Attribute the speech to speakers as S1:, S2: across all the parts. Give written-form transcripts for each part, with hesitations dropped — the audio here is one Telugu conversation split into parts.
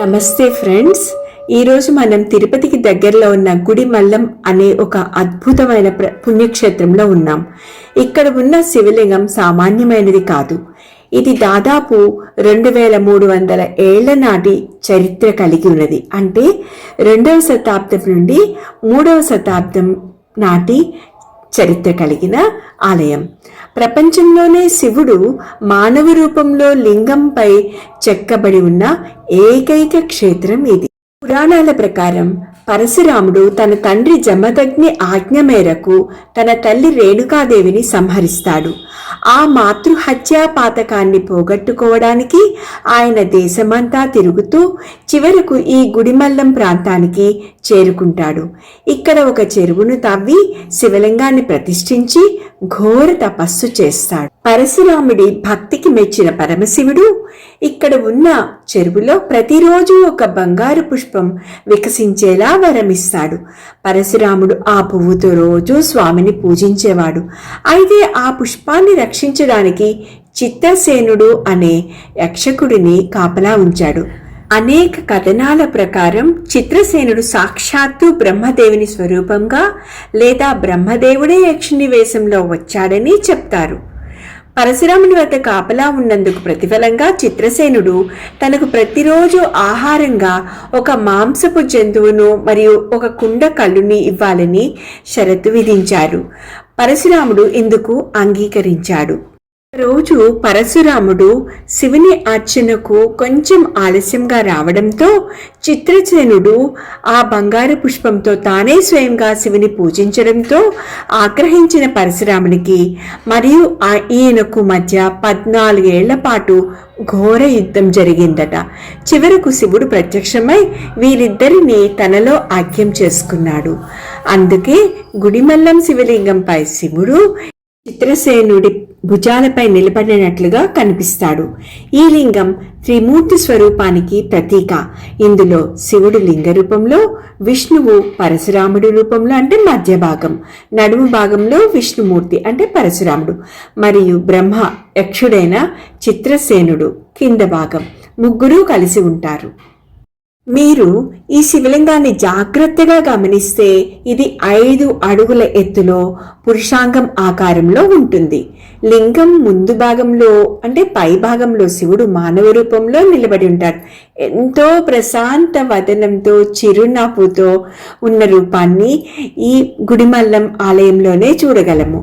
S1: నమస్తే ఫ్రెండ్స్. ఈరోజు మనం తిరుపతికి దగ్గరలో ఉన్న గుడిమల్లం అనే ఒక అద్భుతమైన పుణ్యక్షేత్రంలో ఉన్నాం. ఇక్కడ ఉన్న శివలింగం సామాన్యమైనది కాదు. ఇది దాదాపు 2300 ఏళ్ల నాటి చరిత్ర కలిగి ఉన్నది. అంటే 2వ శతాబ్దం నుండి 3వ శతాబ్దం నాటి చరిత్ర కలిగిన ఆలయం. ప్రపంచంలోనే శివుడు మానవ రూపంలో లింగంపై చెక్కబడి ఉన్న ఏకైక క్షేత్రం ఇది. పురాణాల ప్రకారం పరశురాముడు తన తండ్రి జమదగ్ని ఆజ్ఞ మేరకు తన తల్లి రేణుకాదేవిని సంహరిస్తాడు. ఆ మాతృహత్యా పాతకాన్ని పోగొట్టుకోవడానికి ఆయన దేశమంతా తిరుగుతూ చివరకు ఈ గుడిమల్లం ప్రాంతానికి చేరుకుంటాడు. ఇక్కడ ఒక చెరువును తవ్వి శివలింగాన్ని ప్రతిష్ఠించి ఘోర తపస్సు చేస్తాడు. పరశురాముడి భక్తికి మెచ్చిన పరమశివుడు ఇక్కడ ఉన్న చెరువులో ప్రతిరోజు ఒక బంగారు పుష్పం వికసించేలా వరమిస్తాడు. పరశురాముడు ఆ పువ్వుతో రోజు స్వామిని పూజించేవాడు. అయితే ఆ పుష్పాన్ని రక్షించడానికి చిత్రసేనుడు అనే యక్షకుడిని కాపలా ఉంచాడు. అనేక కథనాల ప్రకారం చిత్రసేనుడు సాక్షాత్తు బ్రహ్మదేవుని స్వరూపంగా లేదా బ్రహ్మదేవుడే యక్షుని వేషంలో వచ్చాడని చెప్తారు. పరశురాముని వద్ద కాపలా ఉన్నందుకు ప్రతిఫలంగా చిత్రసేనుడు తనకు ప్రతిరోజు ఆహారంగా ఒక మాంసపు జంతువును మరియు ఒక కుండ కళ్ళుని ఇవ్వాలని షరతు విధించారు. పరశురాముడు ఇందుకు అంగీకరించాడు. రోజు పరశురాముడు శివుని అర్చనకు కొంచెం ఆలస్యంగా రావడంతో చిత్రసేనుడు ఆ బంగారు పుష్పంతో తానే స్వయంగా శివుని పూజించడంతో ఆగ్రహించిన పరశురామునికి మరియు ఈయనకు మధ్య 14 ఏళ్ల పాటు ఘోర యుద్ధం జరిగిందట. చివరకు శివుడు ప్రత్యక్షమై వీరిద్దరిని తనలో ఐక్యం చేసుకున్నాడు. అందుకే గుడిమల్లం శివలింగంపై శివుడు చిత్రసేనుడి భుజాలపై నిలబడినట్లుగా కనిపిస్తాడు. ఈ లింగం త్రిమూర్తి స్వరూపానికి ప్రతీక. ఇందులో శివుడు లింగ రూపంలో, విష్ణువు పరశురాముడి రూపంలో అంటే మధ్య భాగం, నడుము భాగంలో విష్ణుమూర్తి అంటే పరశురాముడు, మరియు బ్రహ్మ యక్షుడైన చిత్రసేనుడు కింద భాగం, ముగ్గురు కలిసి ఉంటారు. మీరు ఈ శివలింగాన్ని జాగ్రత్తగా గమనిస్తే ఇది 5 అడుగుల ఎత్తులో పురుషాంగం ఆకారంలో ఉంటుంది. లింగం ముందు భాగంలో అంటే పై భాగంలో శివుడు మానవ రూపంలో నిలబడి ఉంటాడు. ఎంతో ప్రశాంత వదనంతో చిరునవ్వుతో ఉన్న రూపాన్ని ఈ గుడిమల్లం ఆలయంలోనే చూడగలము.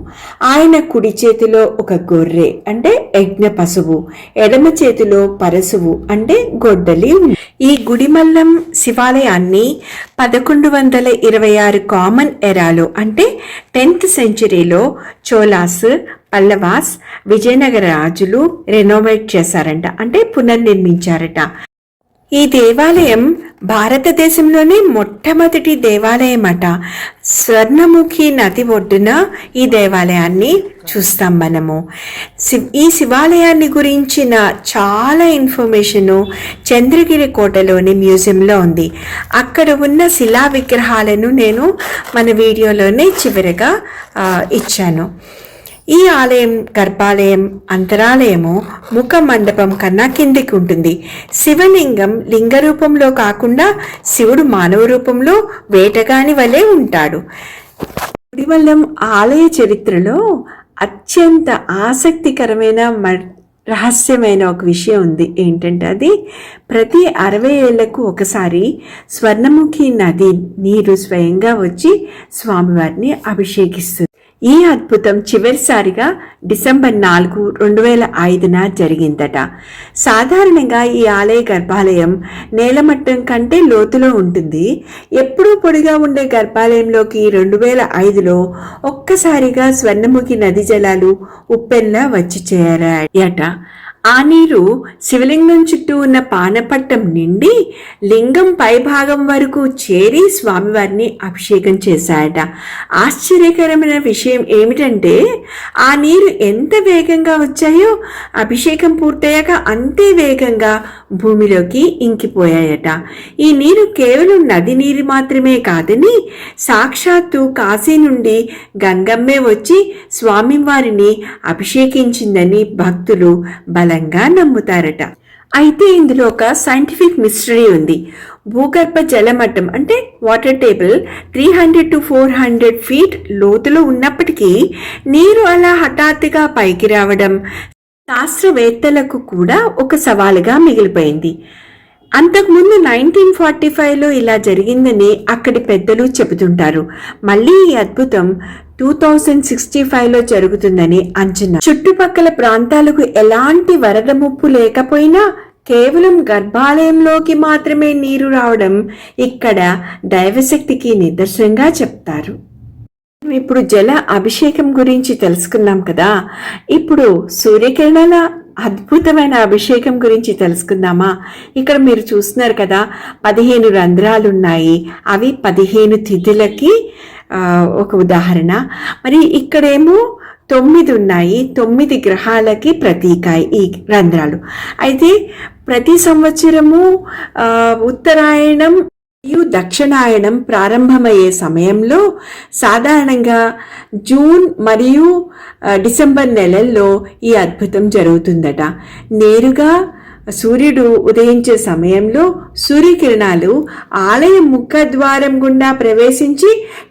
S1: ఆయన కుడి చేతిలో ఒక గొర్రె అంటే యజ్ఞ పశువు, ఎడమ చేతిలో పరశువు అంటే గొడ్డలి. ఈ గుడిమల్లం శివాలయాన్ని 1126 కామన్ ఎరాలో అంటే 10th సెంచరీలో చోళాస్, పల్లవాస్, విజయనగర రాజులు రెనోవేట్ చేశారంట, అంటే పునర్నిర్మించారట. ఈ దేవాలయం భారతదేశంలోనే మొట్టమొదటి దేవాలయం అట. స్వర్ణముఖి నది ఒడ్డున ఈ దేవాలయాన్ని చూస్తాం మనము. ఈ శివాలయాన్ని గురించిన చాలా ఇన్ఫర్మేషను చంద్రగిరి కోటలోని మ్యూజియంలో ఉంది. అక్కడ ఉన్న శిలా విగ్రహాలను నేను మన వీడియోలోనే చివరిగా ఇచ్చాను. ఈ ఆలయం గర్భాలయం అంతరాలయము ముఖ మండపం కన్నా కిందికి ఉంటుంది. శివలింగం లింగ రూపంలో కాకుండా శివుడు మానవ రూపంలో వేటగాని వలె ఉంటాడు. గుడిమల్లం ఆలయ చరిత్రలో అత్యంత ఆసక్తికరమైన రహస్యమైన ఒక విషయం ఉంది. ఏంటంటే అది ప్రతి 60 ఏళ్లకు ఒకసారి స్వర్ణముఖి నది నీరు స్వయంగా వచ్చి స్వామివారిని అభిషేకిస్తుంది. ఈ అద్భుతం చివరిసారిగా డిసెంబర్ 4, 2005 జరిగిందట. సాధారణంగా ఈ ఆలయ గర్భాలయం నేలమట్టం కంటే లోతులో ఉంటుంది. ఎప్పుడూ పొడిగా ఉండే గర్భాలయంలోకి 2005లో ఒక్కసారిగా స్వర్ణముఖి నది జలాలు ఉప్పెన్లా వచ్చి చేరాయట. ఆ నీరు శివలింగం చుట్టూ ఉన్న పానపట్టం నిండి లింగం పై భాగం వరకు చేరి స్వామివారిని అభిషేకం చేశాయట. ఆశ్చర్యకరమైన విషయం ఏమిటంటే ఆ నీరు ఎంత వేగంగా వచ్చాయో అభిషేకం పూర్తయ్యాక అంతే వేగంగా భూమిలోకి ఇంకిపోయాయట. ఈ నీరు కేవలం నది నీరు మాత్రమే కాదని సాక్షాత్తు కాశీ నుండి గంగమ్మే వచ్చి స్వామివారిని అభిషేకించిందని భక్తులు బలంగా నమ్ముతారట. అయితే ఇందులో ఒక సైంటిఫిక్ మిస్టరీ ఉంది. భూగర్భ జలమట్టం అంటే వాటర్ టేబుల్ 300 to 400 ఫీట్ లోతులో ఉన్నప్పటికీ నీరు అలా హఠాత్తుగా పైకి రావడం శాస్త్రవేత్తలకు కూడా ఒక సవాలుగా మిగిలిపోయింది. అంతకుముందు 1945లో ఇలా జరిగిందని అక్కడి పెద్దలు చెబుతుంటారు. మళ్ళీ ఈ అద్భుతం 2065లో జరుగుతుందని అంచనా. చుట్టుపక్కల ప్రాంతాలకు ఎలాంటి వరద ముప్పు లేకపోయినా కేవలం గర్భాలయంలోకి మాత్రమే నీరు రావడం ఇక్కడ దైవశక్తికి నిదర్శనంగా చెప్తారు. ఇప్పుడు జల అభిషేకం గురించి తెలుసుకున్నాం కదా. ఇప్పుడు సూర్యకిరణాల అద్భుతమైన అభిషేకం గురించి తెలుసుకుందామా? ఇక్కడ మీరు చూస్తున్నారు కదా, 15 రంధ్రాలు ఉన్నాయి. అవి 15 తిథులకి ఒక ఉదాహరణ. మరి ఇక్కడేమో 9 ఉన్నాయి. 9 గ్రహాలకి ప్రతీక ఈ రంధ్రాలు. అయితే ప్రతి సంవత్సరము ఉత్తరాయణం మరియు దక్షిణాయనం ప్రారంభమయ్యే సమయంలో సాధారణంగా జూన్ మరియు డిసెంబర్ నెలల్లో ఈ అద్భుతం జరుగుతుందట. నేరుగా సూర్యుడు ఉదయించే సమయంలో సూర్యకిరణాలు ఆలయం ముఖద్వారం గుండా ప్రవేశించి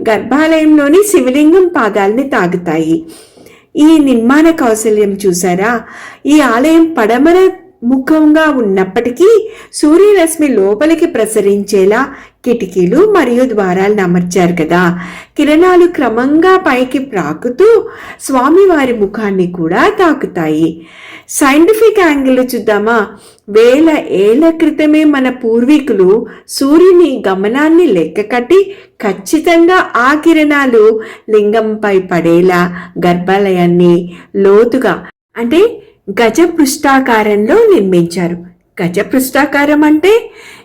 S1: గర్భాలయంలోని శివలింగం పాదాలని తాకుతాయి. ఈ నిర్మాణ కౌశల్యం చూసారా? ఈ ఆలయం పడమర ముఖంగా ఉన్నప్పటికీ సూర్యరశ్మి లోపలికి ప్రసరించేలా కిటికీలు మరియు ద్వారాలను అమర్చారు కదా. కిరణాలు క్రమంగా పైకి ప్రాకుతూ స్వామివారి ముఖాన్ని కూడా తాకుతాయి. సైంటిఫిక్ యాంగిల్ చూద్దామా? 1000 ఏళ్ల క్రితమే మన పూర్వీకులు సూర్యుని గమనాన్ని లెక్క కట్టి ఖచ్చితంగా ఆ కిరణాలు లింగంపై పడేలా గర్భాలయాన్ని లోతుగా అంటే గజపృష్ఠాకారంలో నిర్మించారు. గజపృష్ఠాకారం అంటే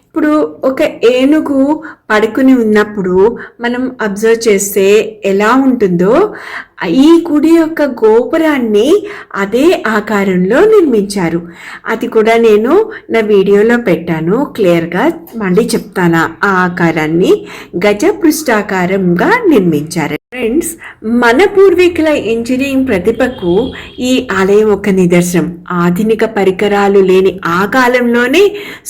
S1: ఇప్పుడు ఒక ఏనుగు పడుకుని ఉన్నప్పుడు మనం అబ్జర్వ్ చేస్తే ఎలా ఉంటుందో ఈ గుడి యొక్క గోపురాన్ని అదే ఆకారంలో నిర్మించారు. అది కూడా నేను నా వీడియోలో పెట్టాను, క్లియర్గా మళ్ళీ చెప్తాను. ఆ ఆకారాన్ని గజపృష్ఠాకారంగా నిర్మించారు. ఫ్రెండ్స్, మన పూర్వీకుల ఇంజనీరింగ్ ప్రతిభకు ఈ ఆలయం ఒక నిదర్శనం. ఆధునిక పరికరాలు లేని ఆ కాలంలోనే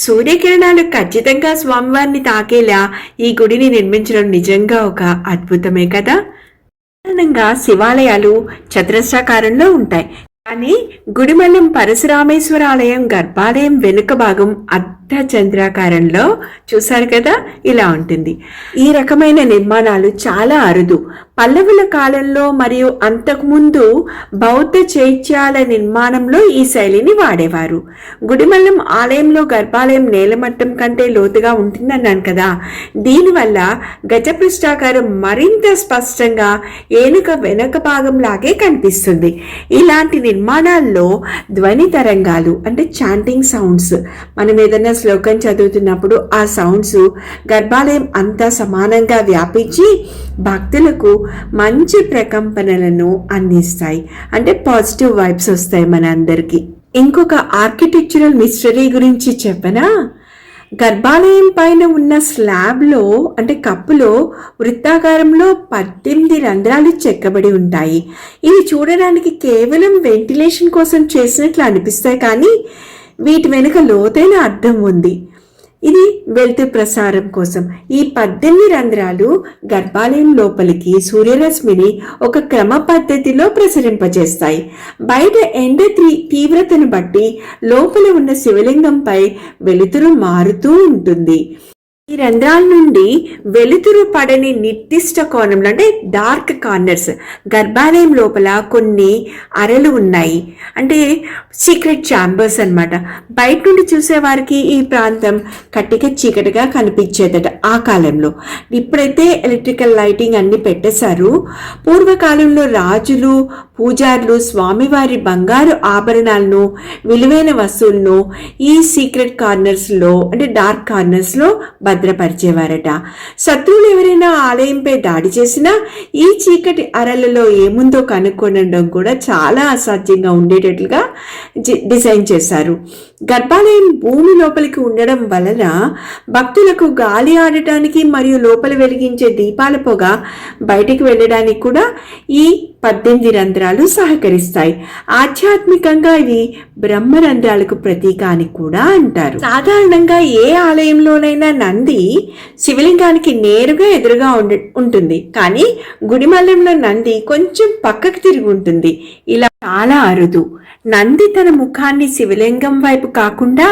S1: సూర్యకిరణాలు ఖచ్చితంగా స్వామివారిని తాకేలా ఈ గుడిని నిర్మించడం నిజంగా ఒక అద్భుతమే కదా. సాధారణంగా శివాలయాలు చతురస్రాకారంలో ఉంటాయి, కానీ గుడిమల్లం పరశురామేశ్వర ఆలయం గర్భాలయం వెనుక భాగం అర్ధచంద్రాకారంలో చూశారు కదా, ఇలా ఉంటుంది. ఈ రకమైన నిర్మాణాలు చాలా అరుదు. పల్లవుల కాలంలో మరియు అంతకుముందు బౌద్ధ చైత్యాల నిర్మాణంలో ఈ శైలిని వాడేవారు. గుడిమల్లం ఆలయంలో గర్భాలయం నేలమట్టం కంటే లోతుగా ఉంటుందన్నాను కదా. దీనివల్ల గజపృష్ఠాకారం మరింత స్పష్టంగా ఏనుక వెనక భాగంలాగే కనిపిస్తుంది. ఇలాంటి నిర్మాణాల్లో ధ్వని తరంగాలు అంటే చాంటింగ్ సౌండ్స్, మనం ఏదైనా శ్లోకం చదువుతున్నప్పుడు ఆ సౌండ్స్ గర్భాలయం అంతా సమానంగా వ్యాపించి భక్తులకు మంచి ప్రకంపనలను అందిస్తాయి. అంటే పాజిటివ్ వైబ్స్ వస్తాయి మన అందరికీ. ఇంకొక ఆర్కిటెక్చరల్ మిస్టరీ గురించి చెప్పనా? గర్భాలయం పైన ఉన్న స్లాబ్లో అంటే కప్పులో వృత్తాకారంలో 18 రంధ్రాలు చెక్కబడి ఉంటాయి. ఇవి చూడడానికి కేవలం వెంటిలేషన్ కోసం చేసినట్లు అనిపిస్తాయి, కానీ వీటి వెనుక లోతైన అర్థం ఉంది. ఇది వెలుతురు ప్రసారం కోసం. ఈ 18 రంధ్రాలు గర్భాలయం లోపలికి సూర్యరశ్మిని ఒక క్రమ పద్ధతిలో ప్రసరింపజేస్తాయి. బయట ఎండ తీవ్రతను బట్టి లోపల ఉన్న శివలింగంపై వెలుతురు మారుతూ ఉంటుంది. ఈ రంధ్రాల నుండి వెలుతురు పడని నిర్దిష్ట కోణంలో అంటే డార్క్ కార్నర్స్ గర్భాలయం లోపల కొన్ని అరలు ఉన్నాయి, అంటే సీక్రెట్ ఛాంబర్స్ అన్నమాట. బయట నుండి చూసేవారికి ఈ ప్రాంతం కట్టిక చీకటిగా కనిపించేదట ఆ కాలంలో. ఇప్పుడైతే ఎలక్ట్రికల్ లైటింగ్ అన్ని పెట్టేశారు. పూర్వకాలంలో రాజులు పూజారులు స్వామివారి బంగారు ఆభరణాలను విలువైన వస్తువులను ఈ సీక్రెట్ కార్నర్స్లో అంటే డార్క్ కార్నర్స్లో భద్రపరిచేవారట. శత్రువులు ఎవరైనా ఆలయంపై దాడి చేసినా ఈ చీకటి అరలలో ఏముందో కనుక్కొనడం కూడా చాలా అసాధ్యంగా ఉండేటట్లుగా డిజైన్ చేశారు. గర్భాలయం భూమి లోపలికి ఉండడం వలన భక్తులకు గాలి ఆడటానికి మరియు లోపల వెలిగించే దీపాల పొగ బయటికి వెళ్ళడానికి కూడా ఈ 18 రంధ్రాలు సహకరిస్తాయి. ఆధ్యాత్మికంగా ఇవి బ్రహ్మరంధ్రాలకు ప్రతీక అని కూడా అంటారు. సాధారణంగా ఏ ఆలయంలోనైనా నంది శివలింగానికి నేరుగా ఎదురుగా ఉంటుంది, కానీ గుడిమల్లంలో నంది కొంచెం పక్కకు తిరిగి ఉంటుంది. ఇలా చాలా అరుదు. నంది తన ముఖాన్ని శివలింగం వైపు కాకుండా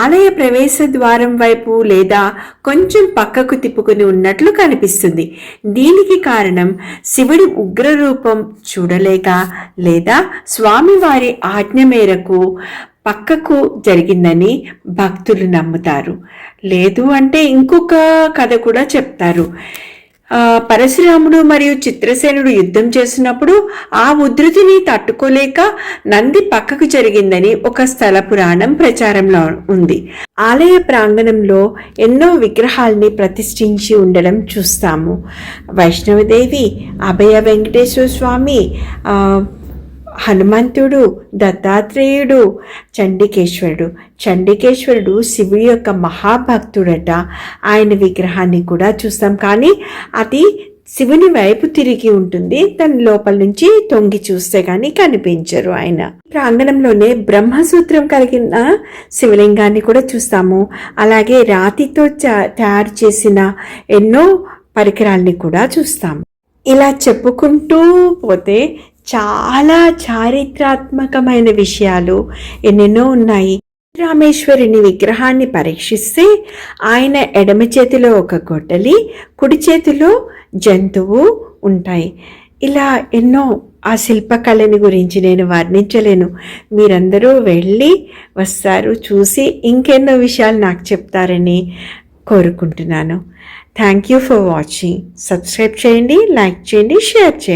S1: ఆలయ ప్రవేశ ద్వారం వైపు లేదా కొంచెం పక్కకు తిప్పుకుని ఉన్నట్లు కనిపిస్తుంది. దీనికి కారణం శివుడి ఉగ్రరూపం చూడలేక లేదా స్వామివారి ఆజ్ఞ మేరకు పక్కకు జరిగిందని భక్తులు నమ్ముతారు. లేదు అంటే ఇంకొక కథ కూడా చెప్తారు. పరశురాముడు మరియు చిత్రసేనుడు యుద్ధం చేసినప్పుడు ఆ ఉధృతిని తట్టుకోలేక నంది పక్కకు జరిగిందని ఒక స్థల పురాణం ప్రచారంలో ఉంది. ఆలయ ప్రాంగణంలో ఎన్నో విగ్రహాల్ని ప్రతిష్ఠించి ఉండడం చూస్తాము. వైష్ణవదేవి, అభయ వెంకటేశ్వర స్వామి, హనుమంతుడు, దత్తాత్రేయుడు, చండికేశ్వరుడు శివుడి యొక్క మహాభక్తుడట. ఆయన విగ్రహాన్ని కూడా చూస్తాం, కానీ అది శివుని వైపు తిరిగి ఉంటుంది. తన లోపల నుంచి తొంగి చూస్తే కానీ కనిపించరు ఆయన. ప్రాంగణంలోనే బ్రహ్మసూత్రం కలిగిన శివలింగాన్ని కూడా చూస్తాము. అలాగే రాతితో తయారు చేసిన ఎన్నో పరికరాల్ని కూడా చూస్తాము. ఇలా చెప్పుకుంటూ పోతే చాలా చారిత్రాత్మకమైన విషయాలు ఎన్నెన్నో ఉన్నాయి. రామేశ్వరుని విగ్రహాన్ని పరీక్షిస్తే ఆయన ఎడమ చేతిలో ఒక గొడ్డలి, కుడి చేతిలో జంతువు ఉంటాయి. ఇలా ఎన్నో ఆ శిల్పకళని గురించి నేను వర్ణించలేను. మీరందరూ వెళ్ళి వస్తారు, చూసి ఇంకెన్నో విషయాలు నాకు చెప్తారని కోరుకుంటున్నాను. Thank you for watching. Subscribe చేయండి, లైక్ చేయండి, షేర్ చేయండి.